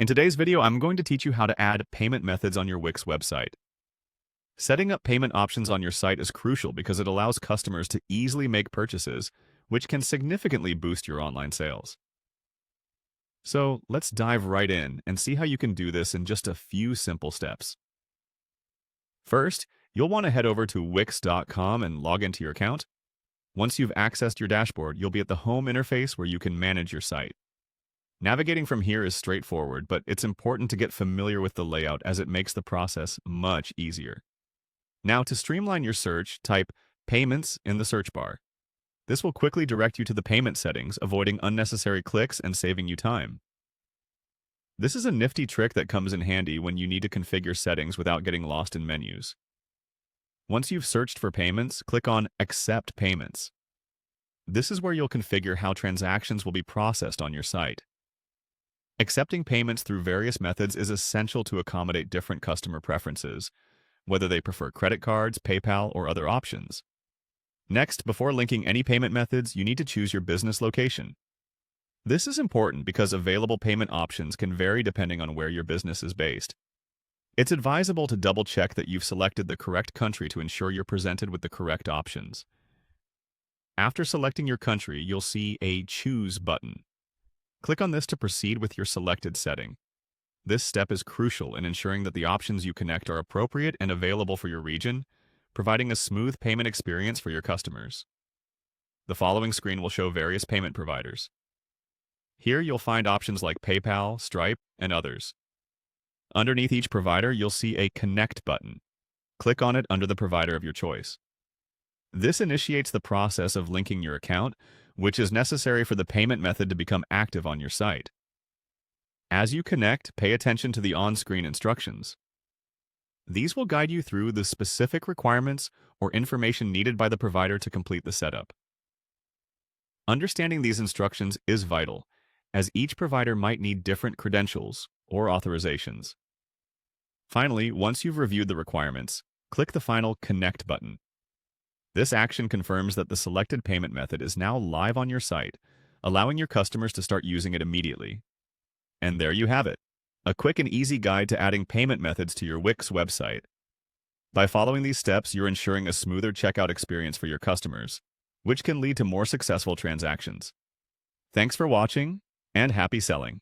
In today's video, I'm going to teach you how to add payment methods on your Wix website. Setting up payment options on your site is crucial because it allows customers to easily make purchases, which can significantly boost your online sales. So let's dive right in and see how you can do this in just a few simple steps. First, you'll want to head over to Wix.com and log into your account. Once you've accessed your dashboard, you'll be at the home interface where you can manage your site. Navigating from here is straightforward, but it's important to get familiar with the layout as it makes the process much easier. Now, to streamline your search, type Payments in the search bar. This will quickly direct you to the payment settings, avoiding unnecessary clicks and saving you time. This is a nifty trick that comes in handy when you need to configure settings without getting lost in menus. Once you've searched for payments, click on Accept Payments. This is where you'll configure how transactions will be processed on your site. Accepting payments through various methods is essential to accommodate different customer preferences, whether they prefer credit cards, PayPal, or other options. Next, before linking any payment methods, you need to choose your business location. This is important because available payment options can vary depending on where your business is based. It's advisable to double-check that you've selected the correct country to ensure you're presented with the correct options. After selecting your country, you'll see a Choose button. Click on this to proceed with your selected setting. This step is crucial in ensuring that the options you connect are appropriate and available for your region, providing a smooth payment experience for your customers. The following screen will show various payment providers. Here you'll find options like PayPal, Stripe, and others. Underneath each provider, you'll see a Connect button. Click on it under the provider of your choice. This initiates the process of linking your account, which is necessary for the payment method to become active on your site. As you connect, pay attention to the on-screen instructions. These will guide you through the specific requirements or information needed by the provider to complete the setup. Understanding these instructions is vital, as each provider might need different credentials or authorizations. Finally, once you've reviewed the requirements, click the final Connect button. This action confirms that the selected payment method is now live on your site, allowing your customers to start using it immediately. And there you have it, a quick and easy guide to adding payment methods to your Wix website. By following these steps, you're ensuring a smoother checkout experience for your customers, which can lead to more successful transactions. Thanks for watching, and happy selling!